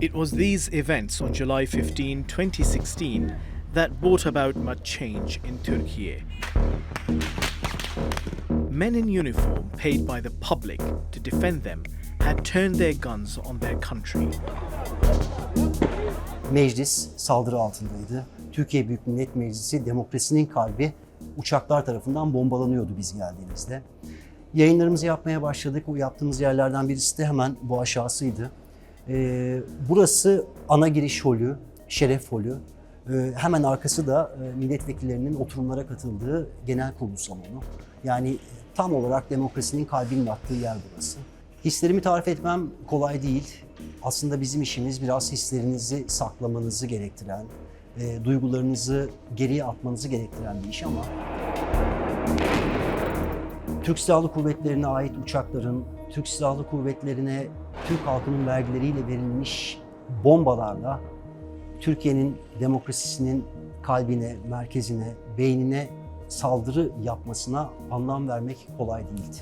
It was these events on July 15, 2016 that brought about much change in Turkey. Men in uniform paid by the public to defend them had turned their guns on their country. Meclis saldırı altındaydı. Türkiye Büyük Millet Meclisi, demokrasinin kalbi, uçaklar tarafından bombalanıyordu biz geldiğimizde. Yayınlarımızı yapmaya başladık. O yaptığımız yerlerden birisi de hemen bu aşağısıydı. Burası ana giriş holü, şeref holü. Hemen arkası da milletvekillerinin oturumlara katıldığı genel kurulu salonu. Yani tam olarak demokrasinin kalbinin attığı yer burası. Hislerimi tarif etmem kolay değil. Aslında bizim işimiz biraz hislerinizi saklamanızı gerektiren, duygularınızı geriye atmanızı gerektiren bir iş ama Türk Silahlı Kuvvetleri'ne ait uçakların, Türk Silahlı Kuvvetleri'ne Türk halkının vergileriyle verilmiş bombalarla Türkiye'nin demokrasisinin kalbine, merkezine, beynine saldırı yapmasına anlam vermek kolay değildi.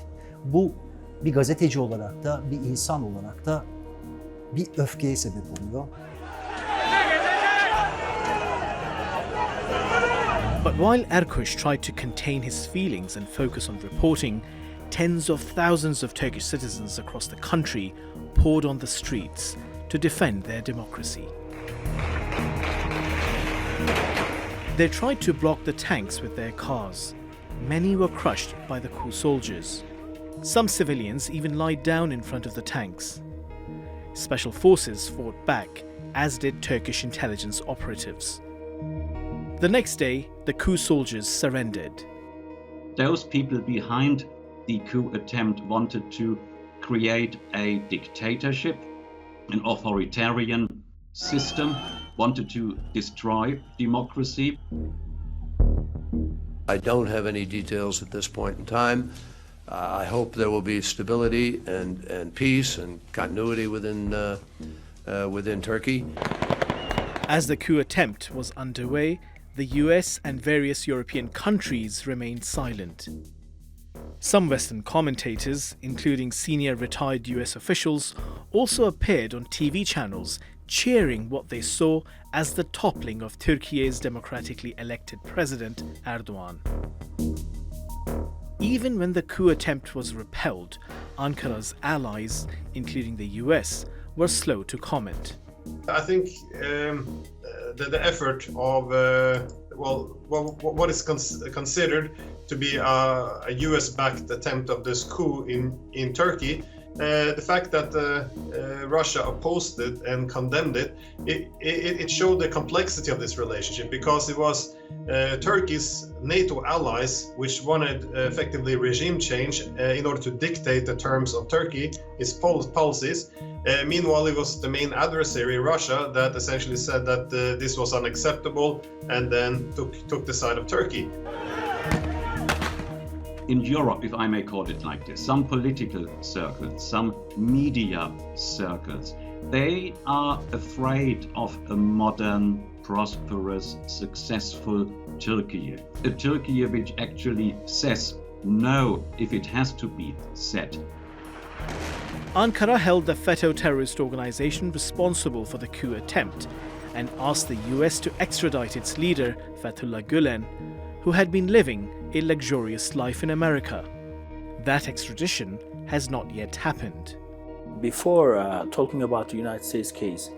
Bu bir gazeteci olarak da, bir insan olarak da bir öfkeye sebep oluyor. But while Erkuş tried to contain his feelings and focus on reporting, tens of thousands of Turkish citizens across the country poured on the streets to defend their democracy. They tried to block the tanks with their cars. Many were crushed by the Coup soldiers. Some civilians even lied down in front of the tanks. Special forces fought back, as did Turkish intelligence operatives. The next day, the Coup soldiers surrendered. Those people behind the coup attempt wanted to create a dictatorship, an authoritarian system, wanted to destroy democracy. I don't have any details at this point in time. I hope there will be stability and peace and continuity within Turkey. As the coup attempt was underway, the US and various European countries remained silent. Some Western commentators, including senior retired US officials, also appeared on TV channels cheering what they saw as the toppling of Turkey's democratically elected president Erdogan. Even when the coup attempt was repelled, Ankara's allies, including the US, were slow to comment. I think the effort of what is considered to be a US-backed attempt of this coup in Turkey, the fact that Russia opposed it and condemned it showed the complexity of this relationship, because it was Turkey's NATO allies which wanted effectively regime change in order to dictate the terms of Turkey, its policies. Meanwhile, it was the main adversary, Russia, that essentially said that this was unacceptable and then took the side of Turkey. In Europe, if I may call it like this, some political circles, some media circles, they are afraid of a modern, prosperous, successful Turkey. A Turkey which actually says no if it has to be said. Ankara held the FETÖ terrorist organization responsible for the coup attempt and asked the US to extradite its leader, Fethullah Gülen, who had been living a luxurious life in America. That extradition has not yet happened. Before talking about the United States case,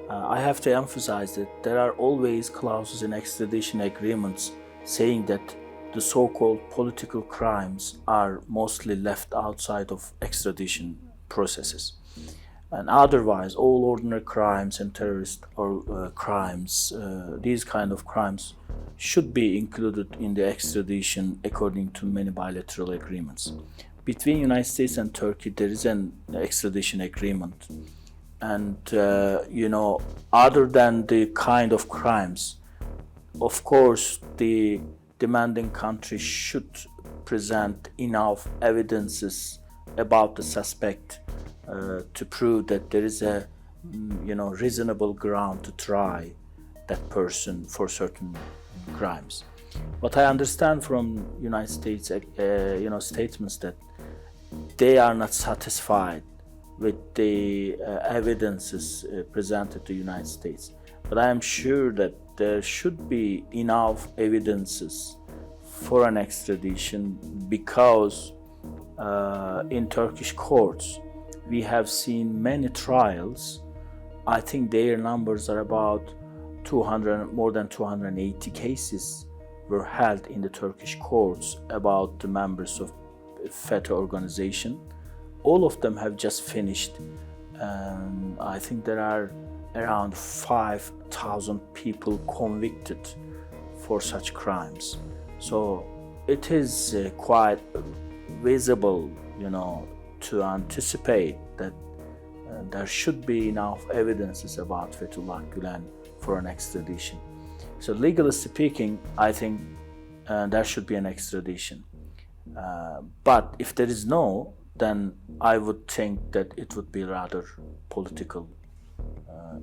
I have to emphasize that there are always clauses in extradition agreements saying that the so-called political crimes are mostly left outside of extradition processes. And otherwise, all ordinary crimes and terrorist crimes, these kind of crimes should be included in the extradition according to many bilateral agreements. Between United States and Turkey, there is an extradition agreement. And, other than the kind of crimes, of course, the demanding country should present enough evidences about the suspect to prove that there is a reasonable ground to try that person for certain crimes. What I understand from United States statements that they are not satisfied with the evidences presented to the United States. But I am sure that there should be enough evidences for an extradition because in Turkish courts we have seen many trials. I think their numbers are about 200, more than 280 cases were held in the Turkish courts about the members of FETÖ organization. All of them have just finished. I think there are around 5,000 people convicted for such crimes. So it is quite visible, to anticipate that there should be enough evidences about Fethullah Gülen for an extradition. So legally speaking, I think there should be an extradition. But if there is no, then I would think that it would be rather political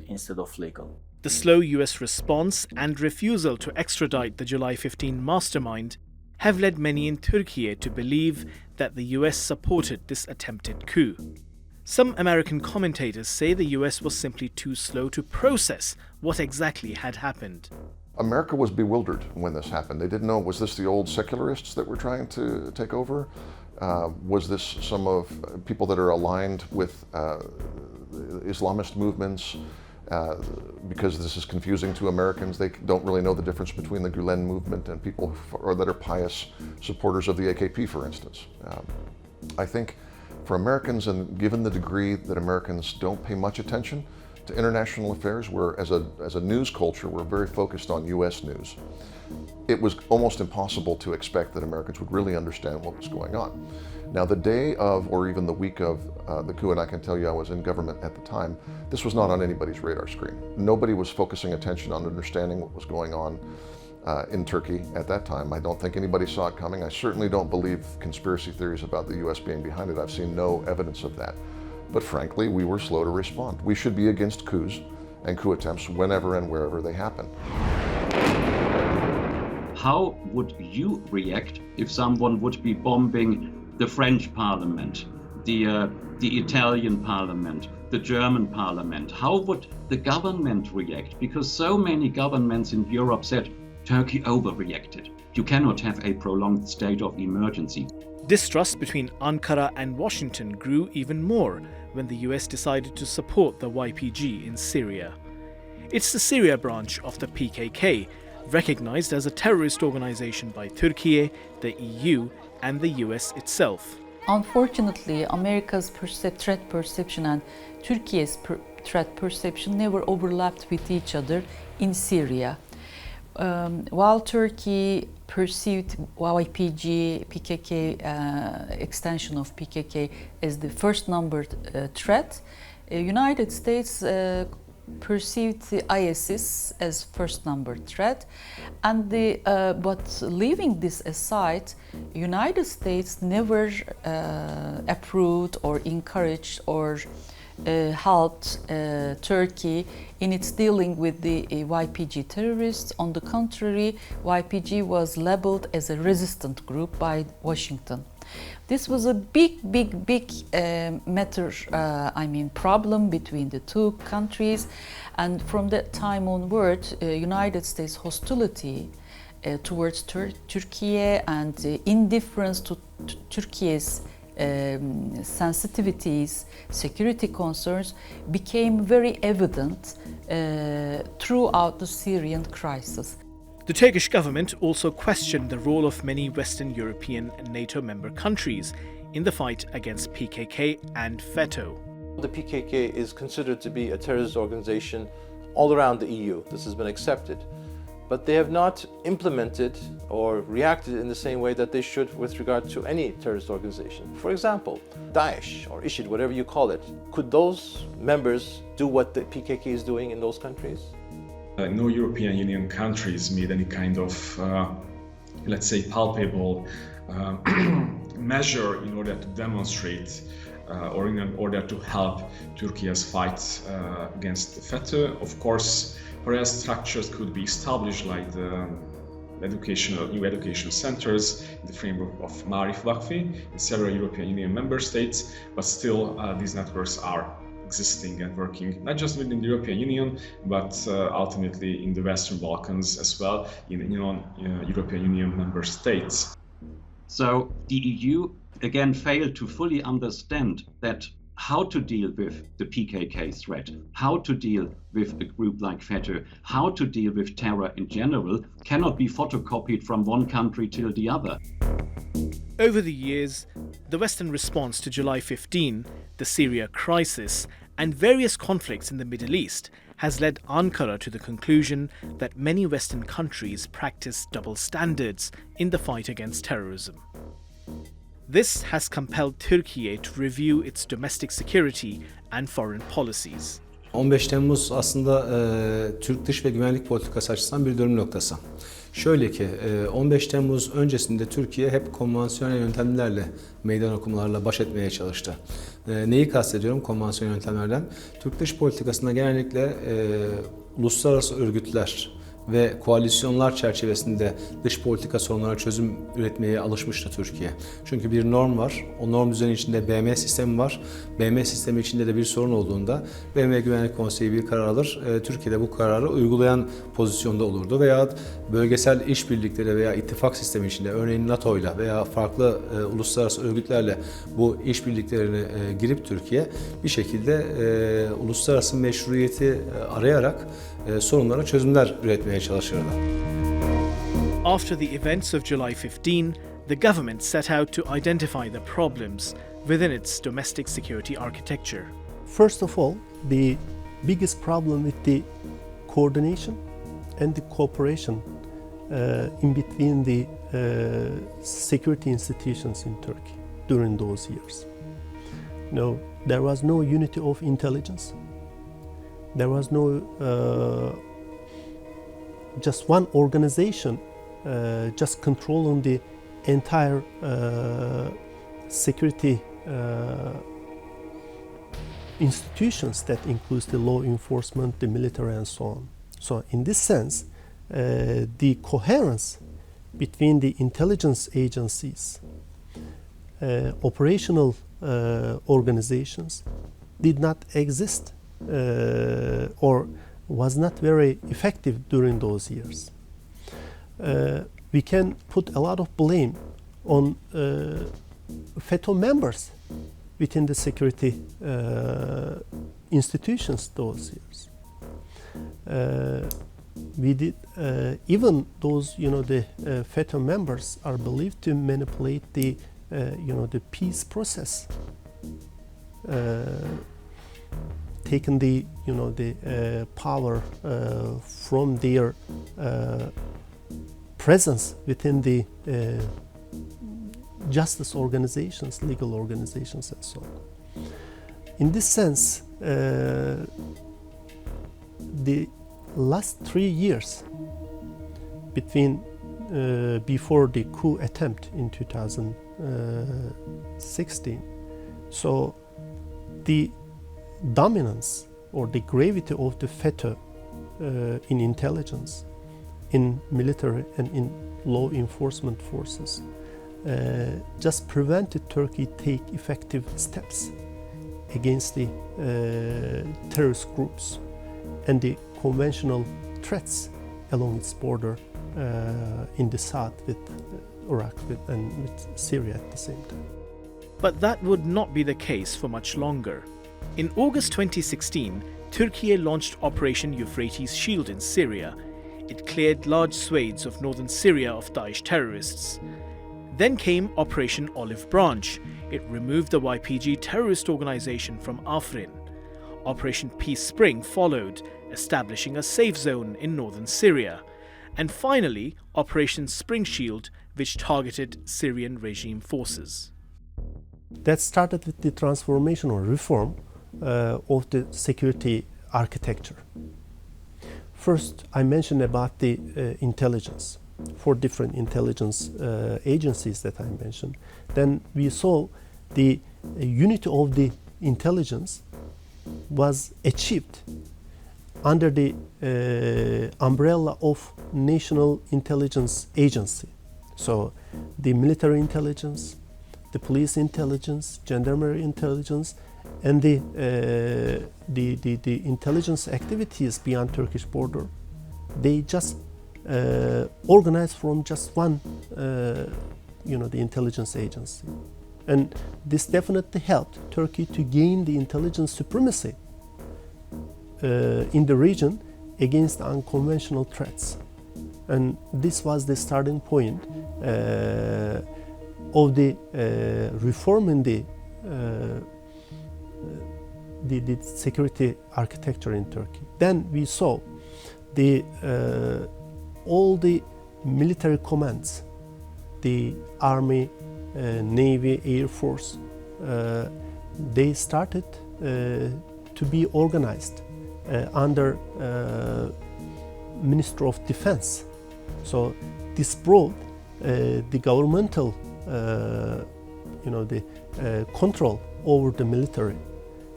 instead of legal. The slow US response and refusal to extradite the July 15 mastermind have led many in Türkiye to believe that the US supported this attempted coup. Some American commentators say the US was simply too slow to process what exactly had happened. America was bewildered when this happened. They didn't know, was this the old secularists that were trying to take over? Was this some of people that are aligned with Islamist movements? Because this is confusing to Americans. They don't really know the difference between the Gülen movement and people that are pious supporters of the AKP, for instance. I think for Americans, and given the degree that Americans don't pay much attention to international affairs, where as a news culture, we're very focused on US news, it was almost impossible to expect that Americans would really understand what was going on. Now, the day of, or even the week of the coup, and I can tell you I was in government at the time, this was not on anybody's radar screen. Nobody was focusing attention on understanding what was going on in Turkey at that time. I don't think anybody saw it coming. I certainly don't believe conspiracy theories about the US being behind it. I've seen no evidence of that. But frankly, we were slow to respond. We should be against coups and coup attempts whenever and wherever they happen. How would you react if someone would be bombing the French parliament, the Italian parliament, the German parliament? How would the government react? Because so many governments in Europe said Turkey overreacted. You cannot have a prolonged state of emergency. Distrust between Ankara and Washington grew even more when the US decided to support the YPG in Syria. It's the Syria branch of the PKK, recognized as a terrorist organization by Türkiye, the EU, and the US itself. Unfortunately, America's threat perception and Turkey's threat perception never overlapped with each other in Syria. While Turkey perceived YPG, PKK, extension of PKK as the first numbered threat, United States perceived the ISIS as first numbered threat, and but leaving this aside, United States never approved or encouraged or helped Turkey in its dealing with the YPG terrorists. On the contrary, YPG was labeled as a resistant group by Washington. This was a big matter, problem between the two countries, and from that time onward, United States hostility towards Turkey and indifference to Turkey's sensitivities, security concerns became very evident throughout the Syrian crisis. The Turkish government also questioned the role of many Western European and NATO member countries in the fight against PKK and FETÖ. The PKK is considered to be a terrorist organization all around the EU. This has been accepted. But they have not implemented or reacted in the same way that they should with regard to any terrorist organization. For example, Daesh or ISIL, whatever you call it, could those members do what the PKK is doing in those countries? No European Union countries made any kind of, let's say, palpable measure in order to demonstrate or in order to help Turkey's fight against FETÖ. Of course, parallel structures could be established, like the new educational centers in the framework of Marif Vakfi in several European Union member states, but still these networks are existing and working not just within the European Union, but ultimately in the Western Balkans as well, in European Union member states. So the EU again failed to fully understand that how to deal with the PKK threat, how to deal with a group like FETÖ, how to deal with terror in general cannot be photocopied from one country till the other. Over the years, the Western response to July 15, the Syria crisis, and various conflicts in the Middle East has led Ankara to the conclusion that many Western countries practice double standards in the fight against terrorism. This has compelled Türkiye to review its domestic security and foreign policies. 15 Temmuz aslında Türk dış ve güvenlik politikası açısından bir dönüm noktası. Şöyle ki 15 Temmuz öncesinde Türkiye hep konvansiyonel yöntemlerle, meydan okumalarla baş etmeye çalıştı. Neyi kastediyorum konvansiyonel yöntemlerden? Türk dış politikasında genellikle uluslararası örgütler ve koalisyonlar çerçevesinde dış politika sorunlarına çözüm üretmeye alışmıştı Türkiye. Çünkü bir norm var, o norm düzeni içinde BM sistemi var. BM sistemi içinde de bir sorun olduğunda BM Güvenlik Konseyi bir karar alır. Türkiye'de bu kararı uygulayan pozisyonda olurdu veya bölgesel işbirlikleri veya ittifak sistemi içinde örneğin NATO ile veya farklı uluslararası örgütlerle bu işbirliklerine girip Türkiye bir şekilde uluslararası meşruiyeti arayarak sorunlara çözümler üretmeye çalışırdı. After the events of July 15, the government set out to identify the problems within its domestic security architecture. First of all, the biggest problem with the coordination and the cooperation in between the security institutions in Turkey during those years. No, there was no unity of intelligence. There was no just one organization just controlling the entire security institutions that includes the law enforcement, the military, and so on. So in this sense, the coherence between the intelligence agencies, operational organizations did not exist or was not very effective during those years. We can put a lot of blame on FETÖ members within the security institutions those years. We did even those, the FETÖ members are believed to manipulate the, the peace process. Taken the, the power from their presence within the justice organizations, legal organizations, and so on. In this sense, the last 3 years between before the coup attempt in 2016, so the dominance or the gravity of the FETÖ in intelligence, in military and in law enforcement forces just prevented Turkey take effective steps against the terrorist groups and the conventional threats along its border in the south with Iraq and with Syria at the same time. But that would not be the case for much longer. In August 2016, Türkiye launched Operation Euphrates Shield in Syria. It cleared large swathes of northern Syria of Daesh terrorists. Then came Operation Olive Branch. It removed the YPG terrorist organization from Afrin. Operation Peace Spring followed, establishing a safe zone in northern Syria. And finally, Operation Spring Shield, which targeted Syrian regime forces. That started with the transformation or reform of the security architecture. First, I mentioned about the intelligence, 4 different intelligence agencies that I mentioned. Then we saw the unity of the intelligence was achieved under the umbrella of National Intelligence Agency. So the military intelligence, the police intelligence, gendarmerie intelligence, and the intelligence activities beyond Turkish border, they just organized from just one, the intelligence agency. And this definitely helped Turkey to gain the intelligence supremacy in the region against unconventional threats. And this was the starting point of the reform in the security architecture in Turkey. Then we saw all the military commands, the army, Navy, Air Force, they started to be organized under Minister of Defense. So this brought the governmental, control over the military,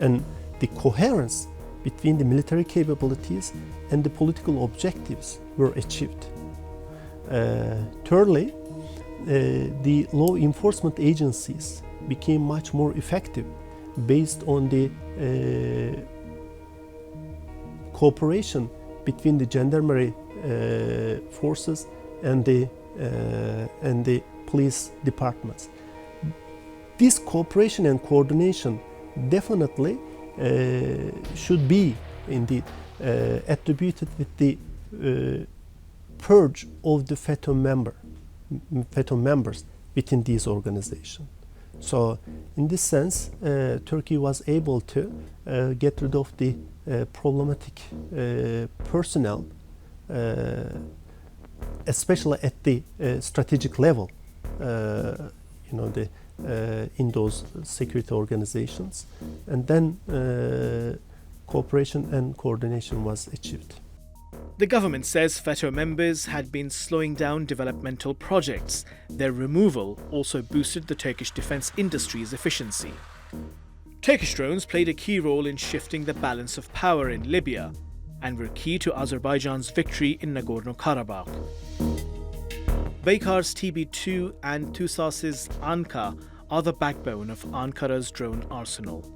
and the coherence between the military capabilities and the political objectives were achieved. Thirdly, the law enforcement agencies became much more effective based on the cooperation between the gendarmerie forces and the police departments. This cooperation and coordination definitely should be indeed attributed with the purge of the FETÖ members within these organizations. So in this sense, Turkey was able to get rid of the problematic personnel, especially at the strategic level, in those security organizations, and then cooperation and coordination was achieved. The government says FETÖ members had been slowing down developmental projects. Their removal also boosted the Turkish defense industry's efficiency. Turkish drones played a key role in shifting the balance of power in Libya and were key to Azerbaijan's victory in Nagorno-Karabakh. Baykar's TB2 and TUSAS's Anka are the backbone of Ankara's drone arsenal.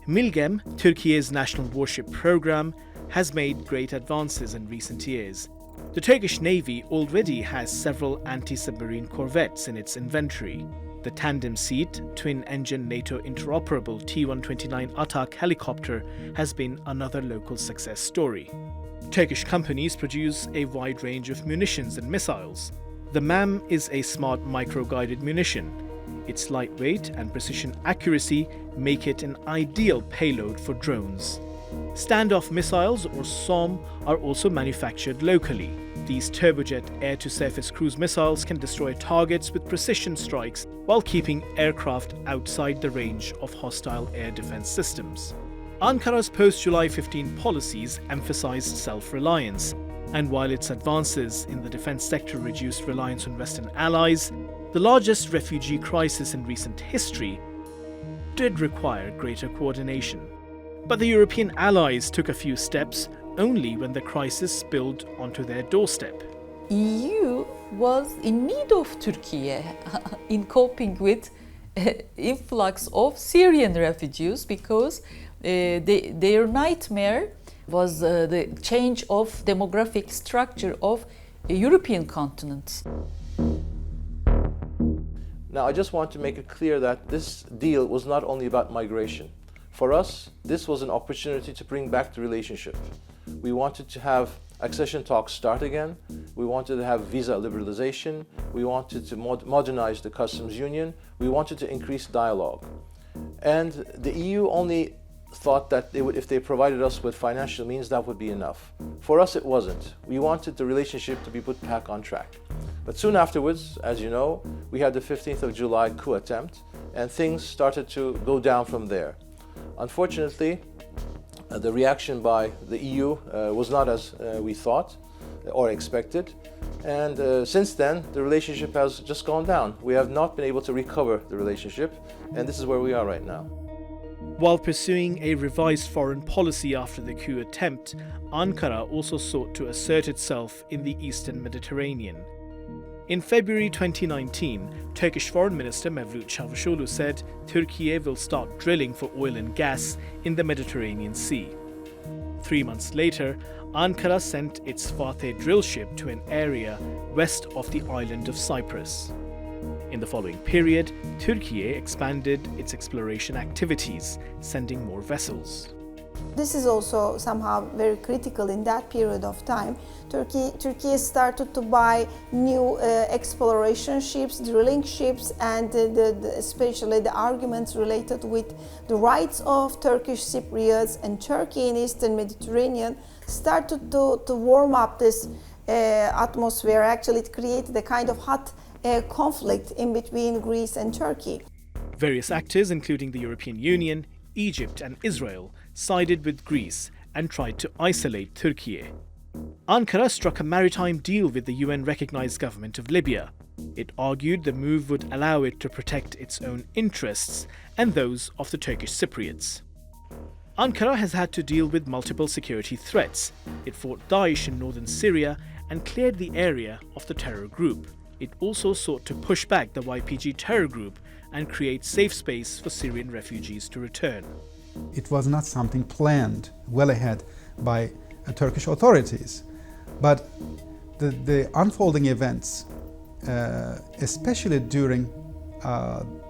Milgem, Turkiye's national warship program, has made great advances in recent years. The Turkish Navy already has several anti-submarine corvettes in its inventory. The tandem-seat, twin-engine NATO interoperable T-129 Atak helicopter has been another local success story. Turkish companies produce a wide range of munitions and missiles. The MAM is a smart micro-guided munition. Its lightweight and precision accuracy make it an ideal payload for drones. Standoff missiles, or SOM, are also manufactured locally. These turbojet air-to-surface cruise missiles can destroy targets with precision strikes while keeping aircraft outside the range of hostile air defense systems. Ankara's post-July 15 policies emphasized self-reliance, and while its advances in the defense sector reduced reliance on Western allies, the largest refugee crisis in recent history did require greater coordination. But the European allies took a few steps only when the crisis spilled onto their doorstep. EU was in need of Turkey in coping with influx of Syrian refugees because their nightmare was the change of demographic structure of the European continent. Now, I just want to make it clear that this deal was not only about migration. For us, this was an opportunity to bring back the relationship. We wanted to have accession talks start again. We wanted to have visa liberalization. We wanted to modernize the customs union. We wanted to increase dialogue. And the EU only thought that if they provided us with financial means, that would be enough. For us, it wasn't. We wanted the relationship to be put back on track. But soon afterwards, as you know, we had the 15th of July coup attempt, and things started to go down from there. Unfortunately, the reaction by the EU was not as we thought or expected, and since then the relationship has just gone down. We have not been able to recover the relationship, and this is where we are right now. While pursuing a revised foreign policy after the coup attempt, Ankara also sought to assert itself in the Eastern Mediterranean. In February 2019, Turkish Foreign Minister Mevlut Çavuşoğlu said Türkiye will start drilling for oil and gas in the Mediterranean Sea. 3 months later, Ankara sent its Fatih drill ship to an area west of the island of Cyprus. In the following period, Türkiye expanded its exploration activities, sending more vessels. This is also somehow very critical in that period of time. Turkey started to buy new exploration ships, drilling ships, and especially the arguments related with the rights of Turkish Cypriots and Turkey in Eastern Mediterranean started to warm up this atmosphere. Actually, it created a kind of hot conflict in between Greece and Turkey. Various actors, including the European Union, Egypt and Israel, sided with Greece and tried to isolate Türkiye. Ankara struck a maritime deal with the UN-recognized government of Libya. It argued the move would allow it to protect its own interests and those of the Turkish Cypriots. Ankara has had to deal with multiple security threats. It fought Daesh in northern Syria and cleared the area of the terror group. It also sought to push back the YPG terror group and create safe space for Syrian refugees to return. It was not something planned well ahead by Turkish authorities, but the unfolding events, especially during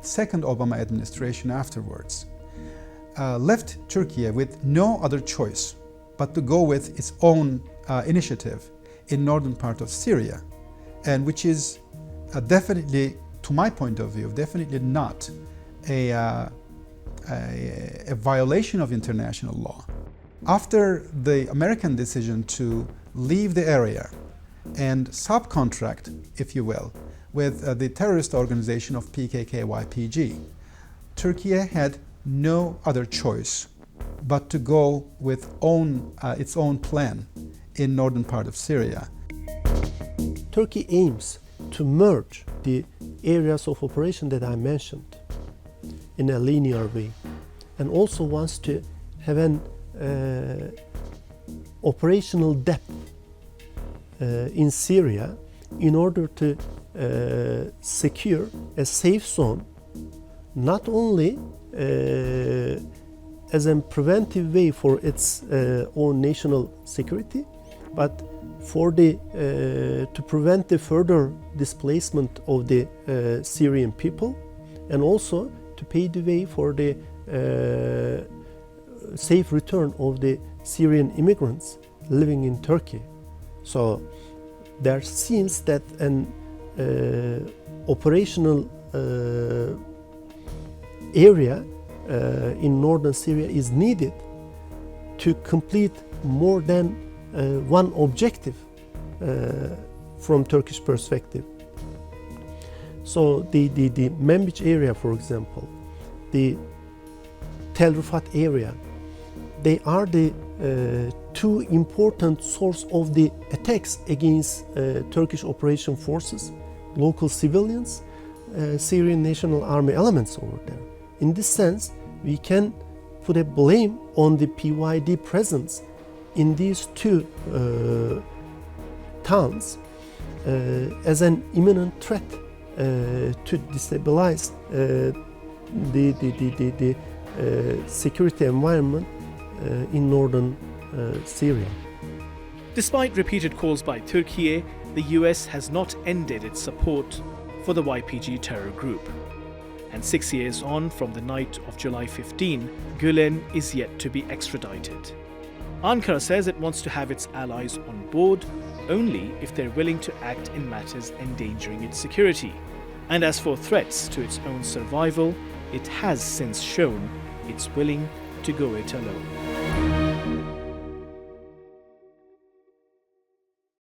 second Obama administration afterwards, left Turkey with no other choice but to go with its own initiative in northern part of Syria, and which is definitely, to my point of view, definitely not a violation of international law. After the American decision to leave the area and subcontract, if you will, with the terrorist organization of PKK-YPG, Turkey had no other choice but to go with its own plan in northern part of Syria. Turkey aims to merge the areas of operation that I mentioned in a linear way, and also wants to have an operational depth in Syria in order to secure a safe zone, not only as a preventive way for its own national security, but for to prevent the further displacement of the Syrian people, and also to pave the way for the safe return of the Syrian immigrants living in Turkey. So there seems that an operational area in northern Syria is needed to complete more than one objective from Turkish perspective. So the Manbij area, for example, the Tel Rifat area, they are the two important source of the attacks against Turkish operation forces, local civilians, Syrian National Army elements over there. In this sense, we can put a blame on the PYD presence in these two towns as an imminent threat to destabilize the security environment in northern Syria. Despite repeated calls by Türkiye, the US has not ended its support for the YPG terror group. And 6 years on from the night of July 15, Gülen is yet to be extradited. Ankara says it wants to have its allies on board only if they're willing to act in matters endangering its security. And as for threats to its own survival, it has since shown it's willing to go it alone.